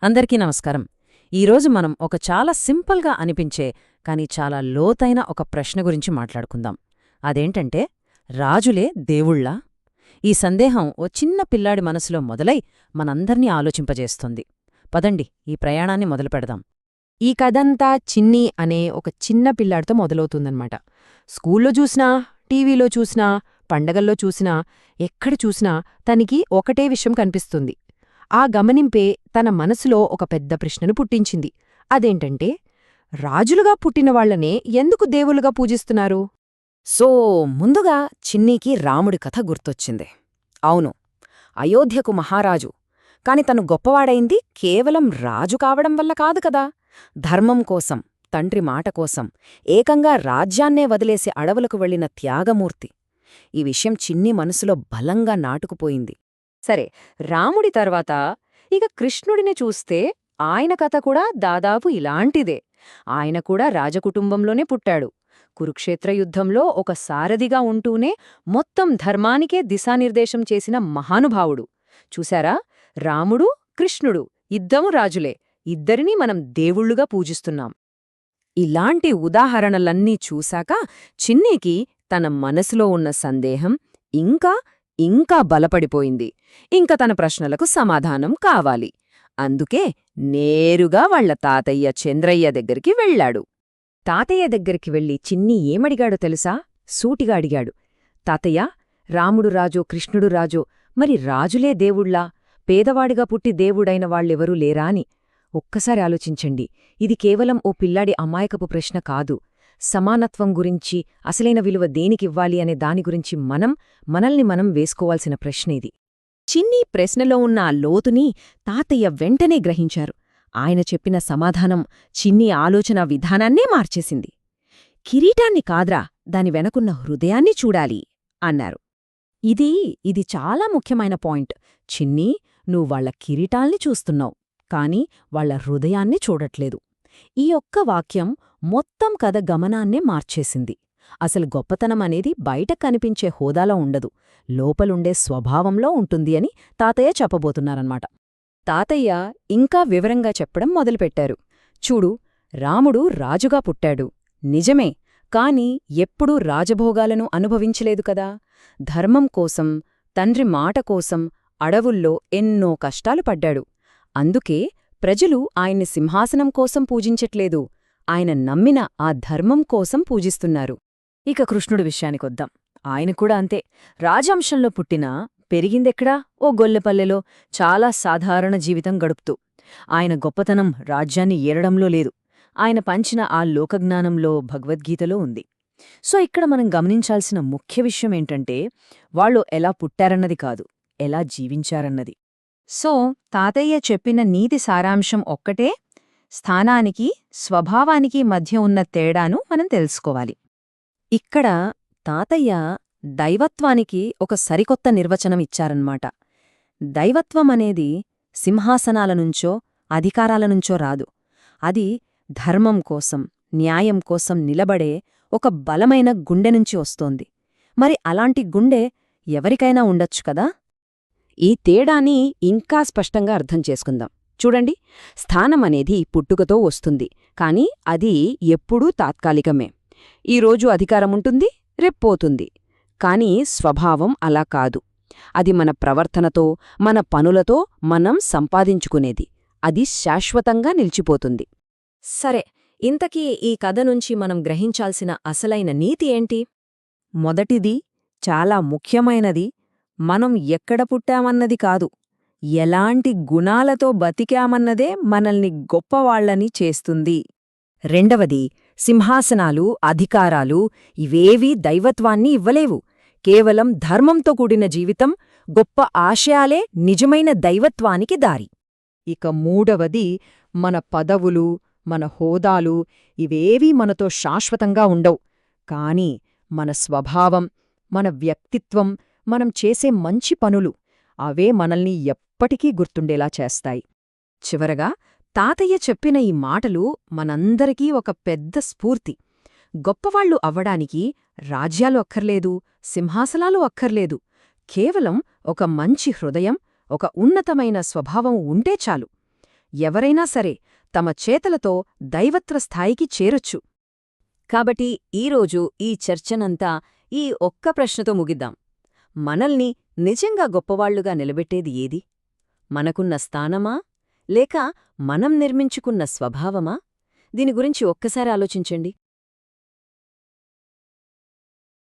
అందరికీ నమస్కారం. ఈరోజు మనం ఒక చాలా సింపుల్గా అనిపించే కానీ చాలా లోతైన ఒక ప్రశ్న గురించి మాట్లాడుకుందాం. అదేంటంటే, రాజులే దేవుళ్ళా? ఈ సందేహం ఓ చిన్న పిల్లాడి మనసులో మొదలై మనందర్నీ ఆలోచింపజేస్తుంది. పదండి ఈ ప్రయాణాన్ని మొదలుపెడదాం. ఈ కథంతా చిన్ని అనే ఒక చిన్న పిల్లాడితో మొదలవుతుందన్నమాట. స్కూల్లో చూసినా, టీవీలో చూసినా, పండగల్లో చూసినా, ఎక్కడ చూసినా తనికి ఒకటే విషయం కనిపిస్తుంది. ఆ గమనింపే తన మనసులో ఒక పెద్ద ప్రశ్నను పుట్టించింది. అదేంటంటే, రాజులుగా పుట్టినవాళ్లనే ఎందుకు దేవులుగా పూజిస్తున్నారు? సో ముందుగా చిన్నీకి రాముడి కథ గుర్తొచ్చింది. అవును, అయోధ్యకు మహారాజు. కాని తను గొప్పవాడైంది కేవలం రాజు కావడం వల్ల కాదు కదా. ధర్మం కోసం, తండ్రి మాట కోసం ఏకంగా రాజ్యాన్నే వదిలేసి అడవులకు వెళ్లిన త్యాగమూర్తి. ఈ విషయం చిన్ని మనసులో బలంగా నాటుకుపోయింది. సరే, రాముడి తర్వాత ఇక కృష్ణుడిని చూస్తే ఆయన కథ కూడా దాదాపు ఇలాంటిదే. ఆయన కూడా రాజకుటుంబంలోనే పుట్టాడు. కురుక్షేత్ర యుద్ధంలో ఒక సారథిగా ఉంటూనే మొత్తం ధర్మానికే దిశానిర్దేశం చేసిన మహానుభావుడు. చూశారా, రాముడు, కృష్ణుడు ఇద్దరూ రాజులే. ఇద్దరినీ మనం దేవుళ్ళుగా పూజిస్తున్నాం. ఇలాంటి ఉదాహరణలన్నీ చూశాక చిన్నీకి తన మనసులో ఉన్న సందేహం ఇంకా బలపడిపోయింది. ఇంక తన ప్రశ్నలకు సమాధానం కావాలి. అందుకే నేరుగా వాళ్ల తాతయ్య చంద్రయ్య దగ్గరికి వెళ్లాడు. తాతయ్య దగ్గరికి వెళ్లి చిన్ని ఏమడిగాడో తెలుసా? సూటిగా అడిగాడు. తాతయ్య, రాముడు రాజో కృష్ణుడు రాజో మరి రాజులే దేవుళ్ళా? పేదవాడిగా పుట్టి దేవుడైన వాళ్ళెవరూ లేరా అని. ఒక్కసారి ఆలోచించండి. ఇది కేవలం ఓ పిల్లాడి అమాయకపు ప్రశ్న కాదు. సమానత్వం గురించి, అసలైన విలువ దేనికివ్వాలి అనే దాని గురించి మనల్ని మనం వేసుకోవాల్సిన ప్రశ్న ఇది. చిన్ని ప్రశ్నలో ఉన్న ఆ లోతుని తాతయ్య వెంటనే గ్రహించారు. ఆయన చెప్పిన సమాధానం చిన్ని ఆలోచన విధానాన్నే మార్చేసింది. కిరీటాన్ని కాద్రా, దాని వెనకున్న హృదయాన్ని చూడాలి అన్నారు. ఇది చాలా ముఖ్యమైన పాయింట్. చిన్నీ, నువ్వు వాళ్ల కిరీటాల్ని చూస్తున్నావు, కాని వాళ్ల హృదయాన్ని చూడట్లేదు. ఈ ఒక్క వాక్యం మొత్తం కథ గమనాన్నే మార్చేసింది. అసలు గొప్పతనం అనేది బయట కనిపించే హోదాలో ఉండదు, లోపలుండే స్వభావంలో ఉంటుంది అని తాతయ్య చెప్పబోతున్నారన్నమాట. తాతయ్య ఇంకా వివరంగా చెప్పడం మొదలుపెట్టారు. చూడు, రాముడు రాజుగా పుట్టాడు, నిజమే. కాని ఎప్పుడూ రాజభోగాలను అనుభవించలేదు కదా. ధర్మం కోసం, తండ్రి మాట కోసం అడవుల్లో ఎన్నో కష్టాలు పడ్డాడు. అందుకే ప్రజలు ఆయన్ని సింహాసనం కోసం పూజించట్లేదు, ఆయన నమ్మిన ఆ ధర్మం కోసం పూజిస్తున్నారు. ఇక కృష్ణుడి విషయానికొద్దాం. ఆయన కూడా అంతే. రాజంశంలో పుట్టినా పెరిగిందెక్కడా? ఓ గొల్లెపల్లెలో చాలా సాధారణ జీవితం గడుపుతూ. ఆయన గొప్పతనం రాజ్యాన్ని ఏలడంలో లేదు, ఆయన పంచిన ఆ లోకజ్ఞానంలో, భగవద్గీతలో ఉంది. సో ఇక్కడ మనం గమనించాల్సిన ముఖ్య విషయమేంటంటే, వాళ్ళు ఎలా పుట్టారన్నది కాదు, ఎలా జీవించారన్నది. సో తాతయ్య చెప్పిన నీతి సారాంశం ఒక్కటే, స్థానానికి, స్వభావానికి మధ్య ఉన్న తేడాను మనం తెలుసుకోవాలి. ఇక్కడ తాతయ్య దైవత్వానికి ఒక సరికొత్త నిర్వచనం ఇచ్చారన్నమాట. దైవత్వమనేది సింహాసనాలనుంచో, అధికారాలనుంచో రాదు. అది ధర్మం కోసం, న్యాయం కోసం నిలబడే ఒక బలమైన గుండెనుంచి వస్తోంది. మరి అలాంటి గుండె ఎవరికైనా ఉండొచ్చు కదా. ఈ తేడాని ఇంకా స్పష్టంగా అర్థం చేసుకుందాం. చూడండి, స్థానమనేది పుట్టుకతో వస్తుంది, కాని అది ఎప్పుడూ తాత్కాలికమే. ఈరోజు అధికారముంటుంది, రేప్పోతుంది. కాని స్వభావం అలా కాదు. అది మన ప్రవర్తనతో, మన పనులతో మనం సంపాదించుకునేది. అది శాశ్వతంగా నిలిచిపోతుంది. సరే, ఇంతకీ ఈ కథ నుంచి మనం గ్రహించాల్సిన అసలైన నీతి ఏంటి? మొదటిది, చాలా ముఖ్యమైనది, మనం ఎక్కడ పుట్టామన్నది కాదు, ఎలాంటి గుణాలతో బతికామన్నదే మనల్ని గొప్పవాళ్లని చేస్తుంది. రెండవది, సింహాసనాలు, అధికారాలు ఇవేవీ దైవత్వాన్ని ఇవ్వలేవు. కేవలం ధర్మంతో కూడిన జీవితం, గొప్ప ఆశయాలే నిజమైన దైవత్వానికి దారి. ఇక మూడవది, మన పదవులు, మన హోదాలు ఇవేవీ మనతో శాశ్వతంగా ఉండవు. కాని మన స్వభావం, మన వ్యక్తిత్వం, మనం చేసే మంచి పనులు అవే మనల్ని ఎప్పటికీ గుర్తుండేలా చేస్తాయి. చివరగా తాతయ్య చెప్పిన ఈ మాటలు మనందరికీ ఒక పెద్ద స్ఫూర్తి. గొప్పవాళ్లు అవ్వడానికి రాజ్యాలు అక్కర్లేదు, సింహాసనాలు అక్కర్లేదు. కేవలం ఒక మంచి హృదయం, ఒక ఉన్నతమైన స్వభావం ఉంటే చాలు. ఎవరైనా సరే తమ చేతలతో దైవత్వ స్థాయికి చేరొచ్చు. కాబట్టి ఈరోజు ఈ చర్చనంతా ఈ ఒక్క ప్రశ్నతో ముగిద్దాం. మనల్ని నిజంగా గొప్పవాళ్లుగా నిలబెట్టేది ఏది? మనకున్న స్థానమా? లేక మనం నిర్మించుకున్న స్వభావమా? దీని గురించి ఒక్కసారి ఆలోచించండి.